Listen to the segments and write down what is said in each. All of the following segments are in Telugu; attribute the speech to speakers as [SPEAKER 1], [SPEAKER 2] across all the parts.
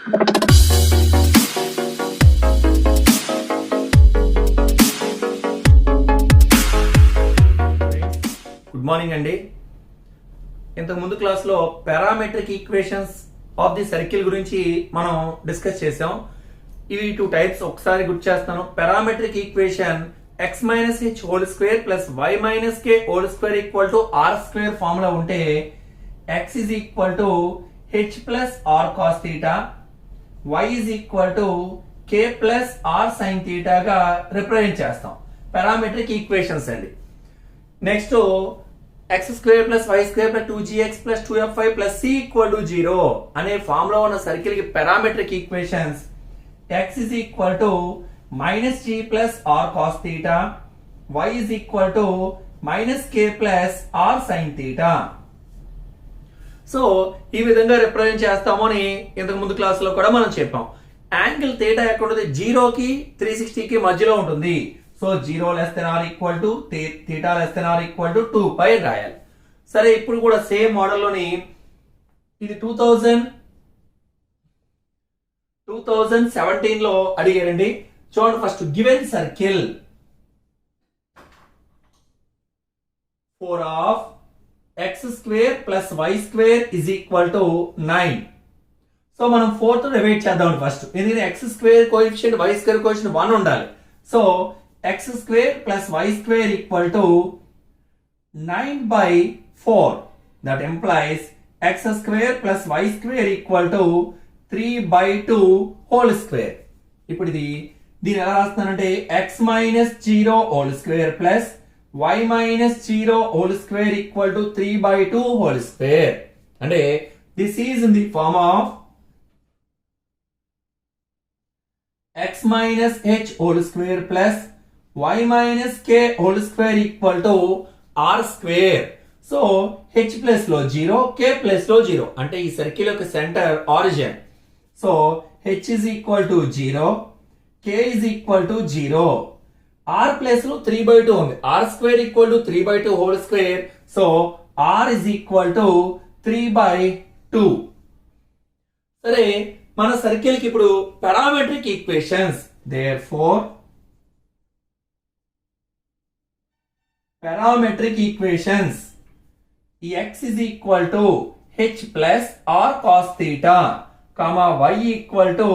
[SPEAKER 1] గుడ్ మార్నింగ్ అండి. ఇంతకు ముందు క్లాస్లో parametric equations of the circle గురించి మనం డిస్కస్ చేసాం. ఇవి టూ టైప్స్, ఒకసారి గుర్తు చేస్తాను. Parametric equation x minus h whole square plus y minus k whole square equal to r square formula ఉంటే x is equal to h plus r cos theta, y is equal to k plus r sine థీటాగా రిప్రజెంట్ చేస్తాం. పారామెట్రిక్ ఈక్వేషన్స్ అండి. Next x square plus why square plus 2gx plus 2fy plus c equal to 0 అనే ఫామ్ లో ఉన్న సర్కిల్ కి parametric equations x is equal to minus g plus r cos theta, y is equal to minus k plus r sin theta. So ఈ విధంగా రిప్రజెంట్ చేస్తాము అని ఇంతకు ముందు క్లాస్ లో కూడా మనం చెప్పాం. యాంగిల్ థీటా ఎక్కడ ఉంటుంది? 0 కి 360 కి మధ్యలో ఉంటుంది. So 0 less than or equal to theta less than or equal to 2π రాయాలి. సరే, ఇప్పుడు కూడా సేమ్ మోడల్ లోని ఇది 2017 లో అడిగారండి. చూడండి, first given circle 4 of x square plus y square is equal to 9. So మనం 4 తో డివైడ్ చేద్దాం ఫస్ట్. ఎందుకంటే x square coefficient y square coefficient 1 ఉండాలి. So x square plus y square equal to 9/4. That implies x square plus y square equal to 3/2 whole square. ఇప్పుడు దీని ఎలా రాస్తున్నానంటే x minus 0 whole square plus y minus 0 whole square equal to 3/2 whole square. అంటే this is in the form of x minus h whole square plus y minus k whole square equal to r square. So h plus లో 0, k ప్లస్ లో 0 అంటే ఈ సర్కిల్ యొక్క centre origin. So h is equal to 0, k is equal to 0. r plus లో 3/2 ఉంది. r square equal to 3/2 whole square. So r is equal to 3/2. సరే, మన సర్కిల్ కి ఇప్పుడు parametric equations. Therefore parametric equations x is equal to h plus r cos theta, y equal to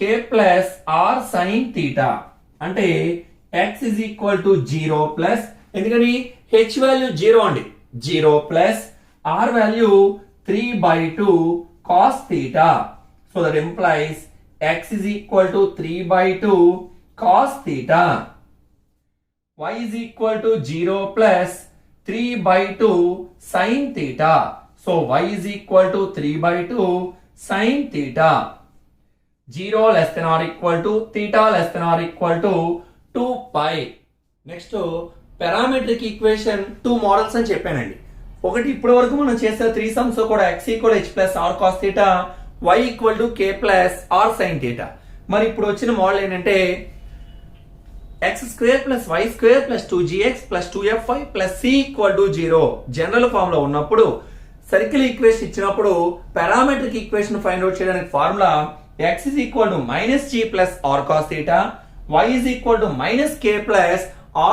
[SPEAKER 1] k plus r sine theta. అంటే x is equal to 0 plus, ఎందుకని h వాల్యూ 0 అండి, 0 plus r value 3/2 cos theta. So that implies x is equal to 3/2 cos theta. y is equal to 0 plus 3/2 sin theta. So y is equal to 3/2 sin theta. 0 less than or equal to theta less than or equal to 2π. Next parametric equation 2 models అని చెప్పానండి. ఒకటి ఇప్పటి వరకు మనం చేసే 3 సమ్స్ కూడా x equal h plus r cos theta, y equal to k plus r sin theta. మరి ఇప్పుడు వచ్చిన మోడల్ ఏంటంటే x square plus y square plus 2gx plus 2fy plus c equal to 0 general form లో ఉన్నప్పుడు సర్కిల్ ఈక్వేషన్ ఇచ్చినప్పుడు పారామెట్రిక్ ఈక్వేషన్ ఫైండ్ అవుట్ చేయడానికి formula x is equal to minus g plus r cos theta, y is equal to minus k plus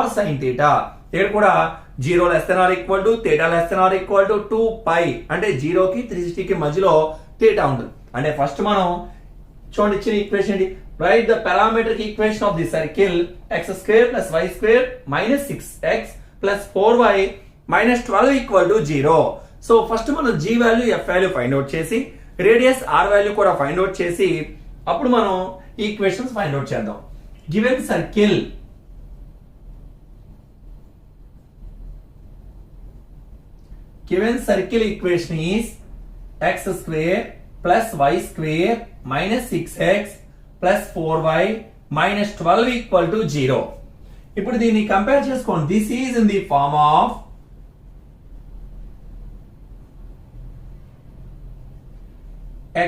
[SPEAKER 1] r sin theta. ఇక్కడ కూడా 0 less than or equal to theta less than or equal to 2π అంటే 0 కి 360 కి మధ్యలో theta ఉంటుంది. అంటే ఫస్ట్ మనం చూడండి ఇచ్చిన ఈక్వేషన్ ఇది. Right the parametric equation of the circle x square plus y square minus 6x plus 4y minus 12 equal to 0. So first మనం g value f value find out చేసి రేడియస్ r వాల్యూ కూడా ఫైండ్ అవుట్ చేసి అప్పుడు మనం ఈక్వేషన్స్ ఫైండ్ అవుట్ చేద్దాం. Given circle equation is x square plus y square minus 6x plus 4y minus 12 equal to 0. ఇప్పుడు దీన్ని కంపేర్ చేసుకోండి. This is in the form of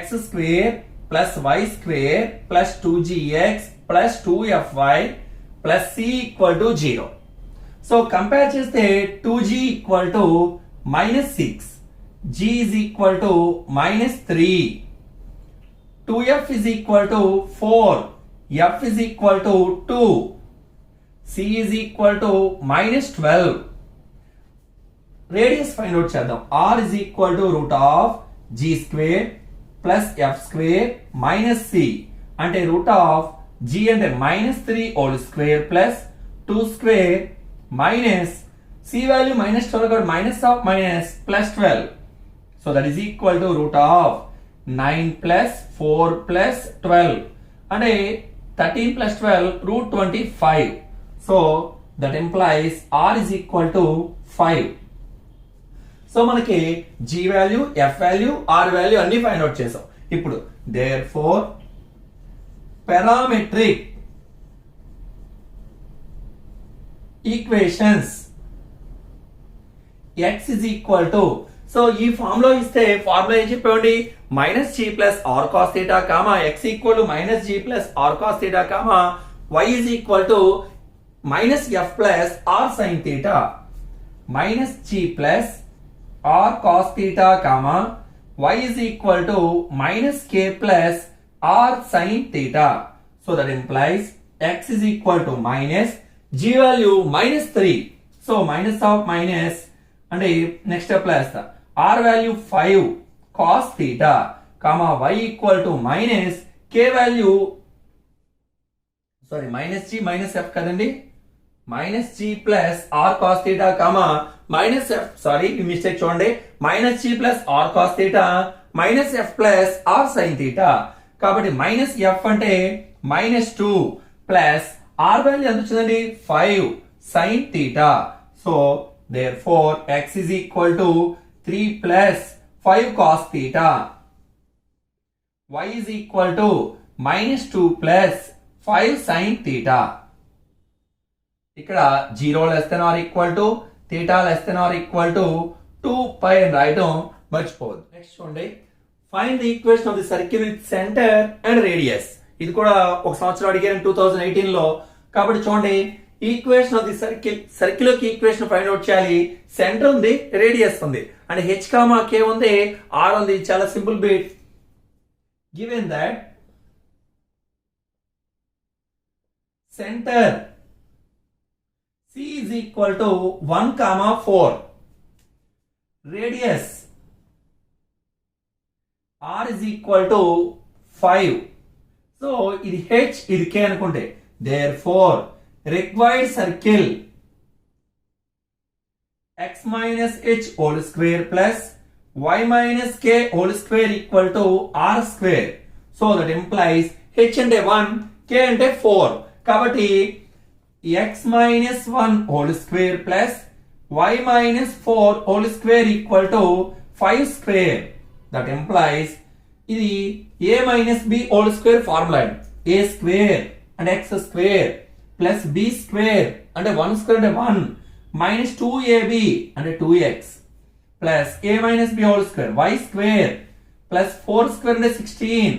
[SPEAKER 1] x square plus y square plus 2gx plus 2fy plus c equal to 0. So compare చేస్తే 2g equal to minus 6, g is equal to minus 3, 2f is equal to 4, f is equal to 2, c is equal to minus 12. Radius find out చేద్దాం. r is equal to root of g square plus f square minus c. అంటే root of g అంటే minus 3 whole square plus 2 square minus c value minus 12 కాబట్టి minus of minus plus 12. So that is equal to root of 9 plus 4 plus 12. అంటే 13 plus 12 root 25. So that implies r is equal to 5. So మనకి g value f value r value అన్ని ఫైండ్ అవుట్ చేసాం. ఇప్పుడు therefore parametric equations x is equal to, సో ఈ ఫామ్ లో ఇస్తే ఫార్ములా ఏం చెప్పండి, minus g plus r cos theta comma x equal to minus g plus r cos theta comma y is equal to minus f plus r sine theta. Minus g plus r cos theta comma y is equal to minus k plus r sin theta. So that implies x is equal to minus g value minus 3. So minus of minus and next plus r value 5 cos theta comma y equal to minus k value, sorry, minus g minus f kadandi, minus g plus r cos theta comma minus f, sorry mistake చూడండి, minus g plus r cos theta minus f plus r sin theta. కాబట్టి minus f అంటే minus 2 plus r వాల్యూ ఎంత వచ్చిందండి 5 sin theta. So therefore x is equal to 3 plus 5 cos theta. Y is equal to minus 2 plus 5 sin theta. ఇక్కడ 0 less than or equal to theta less than or equal to 2 pi అని రాయడం మర్చిపోవద్దు. నెక్స్ట్ చూడండి, find the equation of the circle with centre and radius. ఇది కూడా ఒక సంవత్సరం అడిగాను 2018 లో. కాబట్టి చూడండి, equation of the circle, circle యొక్క ఈక్వేషన్ ఫైండ్ అవుట్ చేయాలి. సెంటర్ ఉంది, రేడియస్ ఉంది, అండ్ h కామా k ఉంది, r ఉంది. చాలా simple bit. Given that centre C is equal to 1 comma 4. Radius R is equal to 5. So ఇది h, ఇది k అనుకుంటే, therefore required circle x minus h whole square plus y minus k whole square equal to r square. So that implies h అంటే 1, k అంటే 4. కాబట్టి x minus 1 whole square plus y minus 4 whole square equal to 5 square. That implies ఇది a minus b whole square formula. a square and x square plus b square అంటే 1 square అంటే 1 minus 2ab అంటే 2x plus a minus b whole square, y square plus 4 square అంటే 16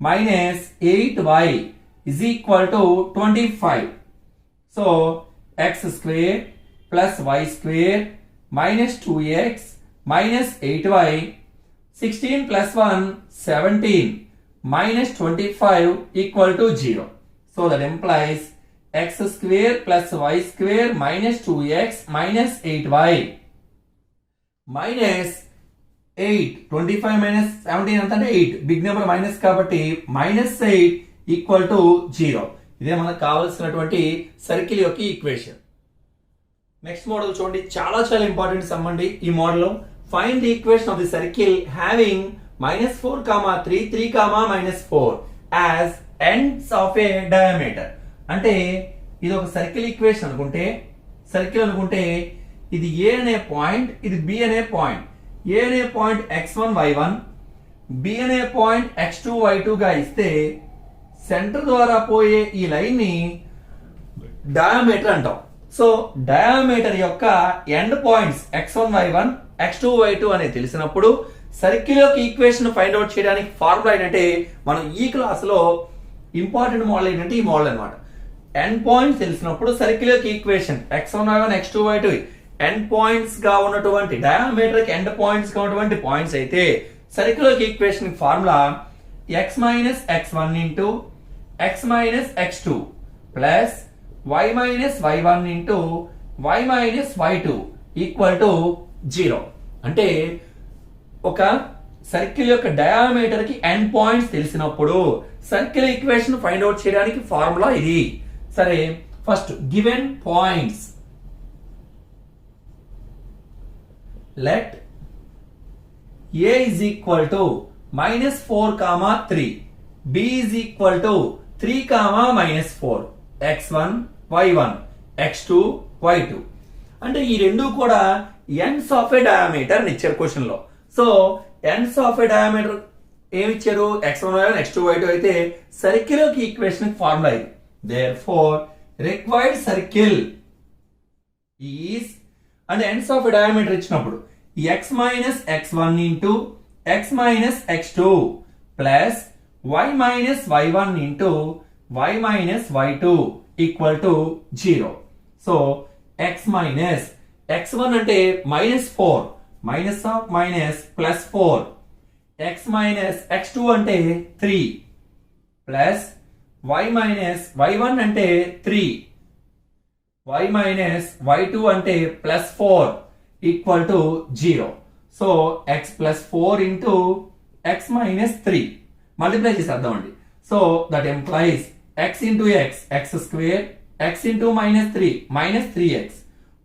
[SPEAKER 1] minus 8y is equal to 25. So x square plus y square minus 2x minus 8y, 16 plus 1 17 minus 25 equal to 0. So that implies x square plus y square minus 2x minus 8y minus 8, 25 minus 17 అంటే 8, బిగ్ నెంబర్ మైనస్ కాబట్టి minus 8 equal to 0. ఇదే మనకు కావాల్సినటువంటి సర్కిల్ యొక్క ఈక్వేషన్. నెక్స్ట్ మోడల్ చూడండి, చాలా చాలా ఇంపార్టెంట్ సమ్ అండి ఈ model. Find the equation of the circle having -4, 3, 3, -4 as ends of A diameter. అంటే ఇది ఒక సర్కిల్ ఈక్వేషన్ అనుకుంటే, సర్కిల్ అనుకుంటే ఇది ఏ అనే పాయింట్, ఇది బి అనే పాయింట్. ఏ అనే పాయింట్ x1 y1, బి అనే పాయింట్ x2 y2 గా ఇస్తే సెంటర్ ద్వారా పోయే ఈ లైన్ ని డయామీటర్ అంటాం. సో డయామీటర్ యొక్క end points x1 y1 x2 y2 అనేది తెలిసినప్పుడు సర్కిల్ యొక్క ఈక్వేషన్ ఫైండ్ అవుట్ చేయడానికి ఫార్ములా ఏంటంటే, మనం ఈ క్లాస్ లో ఇంపార్టెంట్ మోడల్ ఏంటంటే ఈ మోడల్ అన్నమాట. ఎండ్ పాయింట్స్ తెలిసినప్పుడు సర్కిల్ యొక్క equation x1 y1 x2 y2 end points గా ఉన్నటువంటి డయామీటర్ కి ఎండ్ పాయింట్స్ గా ఉన్నటువంటి పాయింట్స్ అయితే సర్కిల్ యొక్క equation formula x minus x1 into x minus x2 plus y minus y1 into y minus y2 equal to 0. అంటే ఒక సర్కిల్ యొక్క డయామీటర్ కి ఎండ్ పాయింట్స్ తెలిసినప్పుడు సర్కిల్ ఈక్వేషన్ ఫైండ్ అవుట్ చేయడానికి ఫార్ములా ఇది. సరే, first given points let a is equal to minus 4 comma 3, b is equal to 3 comma minus 4, x1 y1 x2 y2. అంటే ఈ రెండు కూడా ends of a diameter అని ఇచ్చారు క్వశ్చన్ లో. So ends of a diameter ఏమి ఇచ్చారు? x1 y1 x2 y2 అయితే సర్కిల్ యొక్క ఈక్వేషన్ ఫార్ములా ఇది. therefore required circle is and ends of a diameter ఇచ్చినప్పుడు x minus x1 into x minus x2 plus y minus y1 into y minus y2 equal to 0. So x minus x1 అంటే minus 4 minus of minus plus 4, x minus x2 అంటే 3 plus y minus y1 అంటే 3, y minus y2 అంటే plus 4 equal to 0. So x plus 4 into x minus 3 multiply చేసేద్దామండి. So that implies x into x x square, x into minus 3 minus 3x,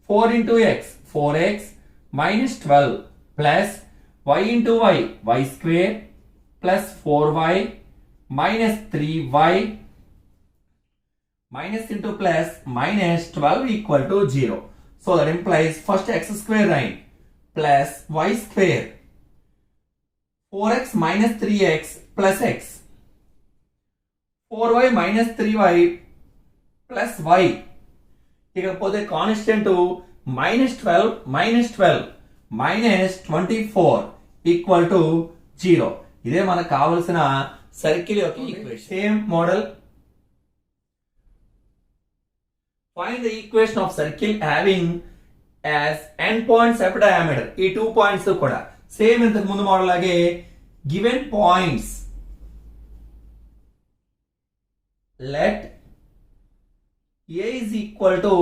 [SPEAKER 1] 4 into x 4x minus 12 plus y into y y square plus 4y minus 3y minus into plus minus 12 equal to 0. So that implies first x square line plus y square 4x minus 3x plus x, 4y minus 3y plus y, ఇకపోతే constant minus 12 minus 12 minus 24 equal to 0. ఇదే మనకు కావాల్సిన సర్కిల్ యొక్క equation. Same model find the equation of circle having as end points of diameter. ఈ 2 పాయింట్స్ కూడా సేమ్ ఇంతకు ముందు మోడల్ లాగే given points let a is equal to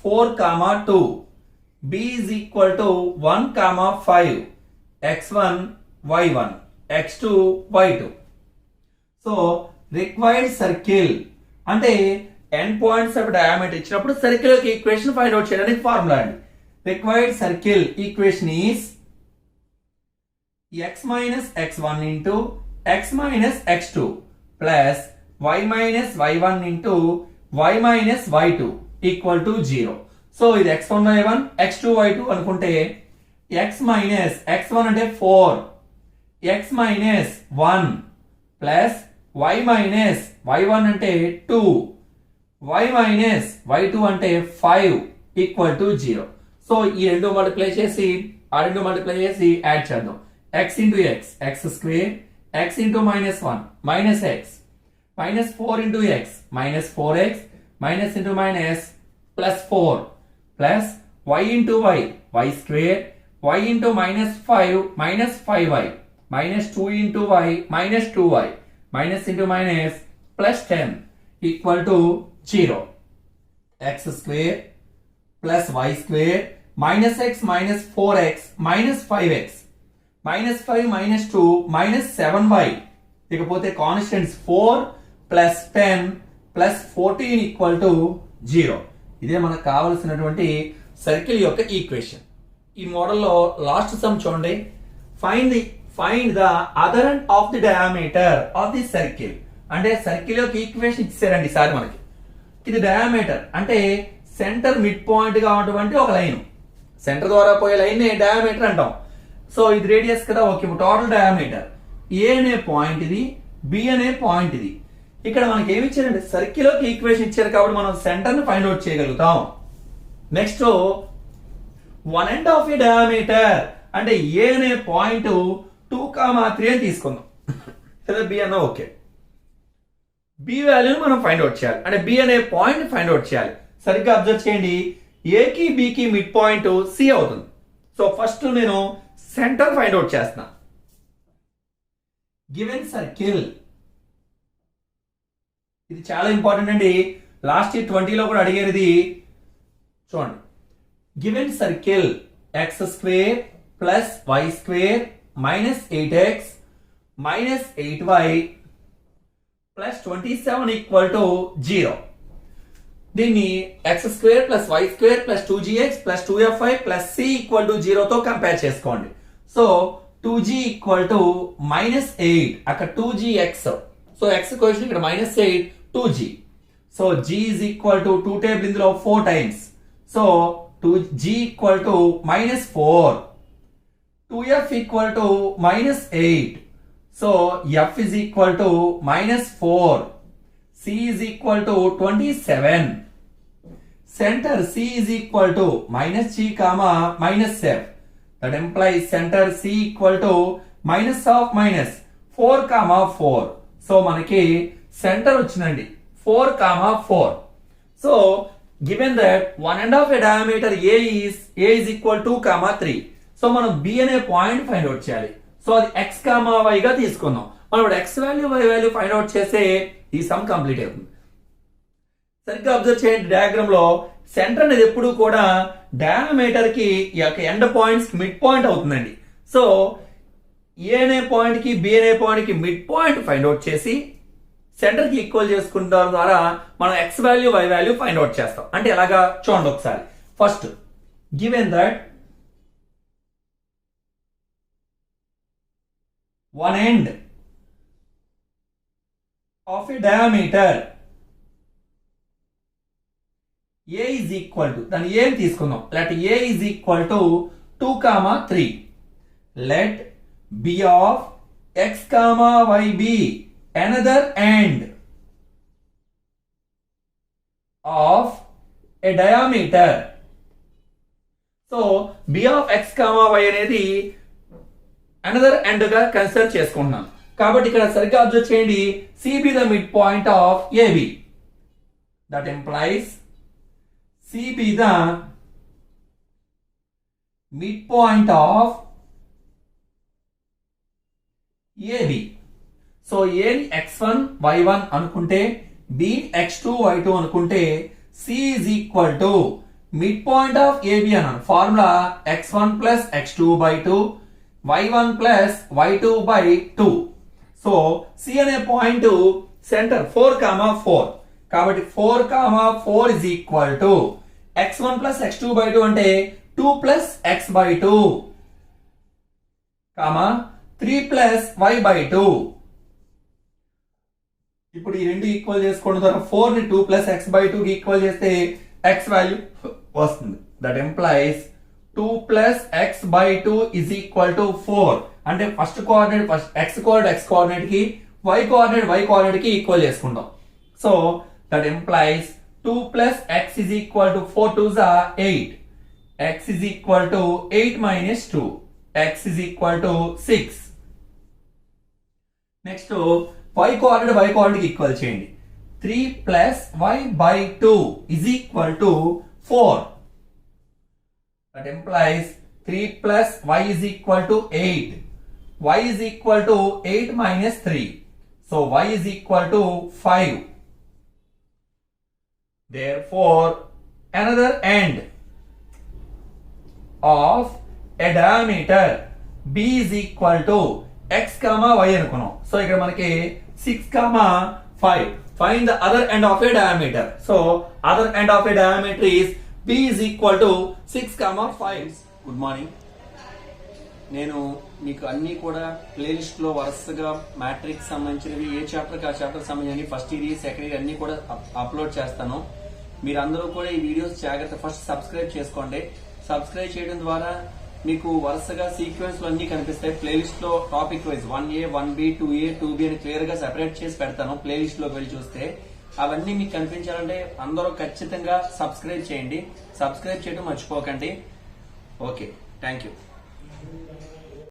[SPEAKER 1] 4 comma 2, b is equal to 1 comma 5, x1 y1 x2 y2. So required circle అంటే ఎండ్ పాయింట్స్ ఆఫ్ డయామీటర్ ఇచ్చినప్పుడు సర్కిల్ యొక్క ఈక్వేషన్ ఫైండ్ అవుట్ చేయడానికి ఫార్ములా అండి. Required circle equation is x minus x1 into x minus x2 plus y minus y1 into y minus y2 equal to 0. So ఇది x1 y1 x2 y2 అనుకుంటే x minus x1 అంటే 4, x minus 1 plus y minus y1 అంటే 2, y minus y2 అంటే 5 equal to 0. సో ఈ రెండు మల్టిప్లై చేసి ఆ రెండు మల్టిప్లై చేసి యాడ్ చేద్దాం. x into x x square, x into minus 1 minus x, minus 4 into x minus 4x minus into minus plus 4 plus y into y y square, y into minus 5 minus 5y minus 2 into y minus 2y minus into minus plus 10 equal to 0. x square plus y square minus x minus 4x minus 5x minus 5 minus 2 minus 7y, ఇకపోతే constants 4 plus 10 plus 14 equal to 0. ఇదే మనకు కావాల్సినటువంటి సర్కిల్ యొక్క ఈక్వేషన్. ఈ మోడల్లో లాస్ట్ సమ్ చూడండి. Find the other end of the diameter of the circle. అంటే సర్కిల్ యొక్క ఈక్వేషన్ ఇచ్చారండి ఈసారి మనకి. ఇది డయామీటర్ అంటే సెంటర్ మిడ్ పాయింట్ గా ఉన్నటువంటి ఒక లైన్, సెంటర్ ద్వారా పోయే లైన్ డయామీటర్ అంటాం. సో ఇది రేడియస్ కదా, ఓకే. టోటల్ డయామీటర్ ఏ అనే పాయింట్ ఇది, బి అనే పాయింట్ ఇది. ఇక్కడ మనకి ఏమి ఇచ్చారంటే సర్కిల్ యొక్క ఈక్వేషన్ ఇచ్చారు కాబట్టి మనం సెంటర్ ని ఫైండ్ అవుట్ చేయగలుగుతాం. Next one end of A diameter అంటే ఏ అనే పాయింట్ 2,3 అని తీసుకుందాం, లేదా బి అన్న ఓకే. బి వాల్యూని మనం ఫైండ్ అవుట్ చేయాలి, అంటే బి అనే పాయింట్ ఫైండ్ అవుట్ చేయాలి. సరిగ్గా అబ్జర్వ్ చేయండి, ఏకి బికి మిడ్ పాయింట్ సి అవుతుంది. సో ఫస్ట్ నేను సెంటర్ ఫైండ్ అవుట్ చేస్తున్నా. గివెన్ సర్కిల్ ఇది చాలా ఇంపార్టెంట్ అండి. లాస్ట్ ఇయర్ 20లో కూడా అడిగారు ఇది. చూడండి, given circle X square plus why square minus 8x minus 8y plus 27 equal to 0. దీన్ని X square plus why square plus 2gx plus 2fy plus c equal to 0 తో కంపేర్ చేసుకోండి. So 2g equal to minus 8, అక్కడ 2gx. సో x క్వశ్చన్ ఇక్కడ minus 8 2g. So g is equal to 2 table ఇందులో 4 times. So 2g equal to minus 4, 2f equal to minus 8. So f is equal to minus 4, c is equal to 27. center c is equal to minus g comma minus f. That implies center c equal to minus of minus 4 comma 4. So మనకి center వచ్చిందండి 4 comma 4. So given that one end of a diameter a is equal to 2 comma 3. So మనం b అనే పాయింట్ ఫైండ్ అవుట్ చేయాలి. సో అది x comma y గా తీసుకుందాం. మనం ఇప్పుడు x value y value find out చేస్తే ఈ సమ్ కంప్లీట్ అవుతుంది. సరిగ్గా అబ్జర్వ్ చేయండి, డయాగ్రామ్ లో సెంటర్ అనేది ఎప్పుడు కూడా డయామీటర్ కి ఈ యొక్క ఎండ్ పాయింట్స్ మిడ్ పాయింట్ అవుతుందండి. సో ఏ అనే పాయింట్ కి బి అనే పాయింట్ కి మిడ్ పాయింట్ ఫైండ్ అవుట్ చేసి సెంటర్ కి ఈక్వల్ చేసుకుంటాం ద్వారా మనం X value Y value find out చేస్తాం. అంటే ఎలాగా చూడండి ఒకసారి. First given that one end of a diameter a is equal to, దాని a తీసుకుందాం. let a is equal to 2 comma 3. let b of x comma y be another end of a diameter. so b of x comma y అనేది అనదర్ ఎండ్ గా కన్సిడర్ చేసుకుంటున్నాం. కాబట్టి ఇక్కడ సరిగ్గా అబ్జర్వ్ చేయండి, CB the mid point of AB. That employees CB the mid point of AB. So A ని x1 y1 అనుకుంటే, B ని x2 y2 అనుకుంటే, C is equal to mid point of AB అన్నాను. Formula x1 plus x2 by 2 y1 plus y2 by 2. So C అనే పాయింట్ సెంటర్ 4 కామా 4. కాబట్టి 4 comma 4 is equal to x1 plus x2 by 2 అంటే 2 plus x by 2 comma 3 plus y by 2. ఇప్పుడు ఈ రెండు ఈక్వల్ చేసుకోవడం ద్వారా 4 ని 2 ప్లస్ x by 2 కి ఈక్వల్ చేస్తే x వాల్యూ వస్తుంది. That employees 2 plus x by 2 is equal to 4. అంటే ఫస్ట్ కోఆర్డినేట్ x కోఆర్డినేట్ కి y కోఆర్డినేట్ కి ఈక్వల్ చేసుకుంటాం. So that employees 2 plus x is equal to 4 2s are 8. x is equal to 8 minus 2. x is equal to 6. Next y coordinate కి ఈక్వల్ చేయండి. 3 plus y by 2 is equal to 4. That implies 3 plus y is equal to 8. y is equal to 8 minus 3. So y is equal to 5. Therefore, another end of a diameter b is equal to x comma y అనుకున్నాం. సో ఇక్కడ మనకి 6 comma 5. Find the other end of a diameter. So other end of a diameter is b is equal to 6 comma 5. Good morning. నేను మీకు అన్ని కూడా ప్లేలిస్ట్ లో వరుసగా మ్యాట్రిక్స్ సంబంధించినవి ఏ చాప్టర్ ఆ చాప్టర్ సంబంధించి ఫస్ట్ ఇయర్ సెకండ్ ఇయర్ అన్ని కూడా అప్లోడ్ చేస్తాను. మీరందరూ కూడా ఈ వీడియోస్ జాగ్రత్త ఫస్ట్ సబ్స్క్రైబ్ చేసుకోండి. సబ్స్క్రైబ్ చేయడం ద్వారా మీకు వరుసగా సీక్వెన్స్ లో అన్ని కనిపిస్తాయి. ప్లేలిస్ట్ లో topic wise 1A 1B 2A 2B అని క్లియర్ గా సెపరేట్ చేసి పెడతాను. ప్లేలిస్ట్ లోకి వెళ్ళి చూస్తే అవన్నీ మీకు కనిపించాలంటే అందరూ ఖచ్చితంగా సబ్స్క్రైబ్ చేయండి. సబ్స్క్రైబ్ చేయడం మర్చిపోకండి. Okay, thank you.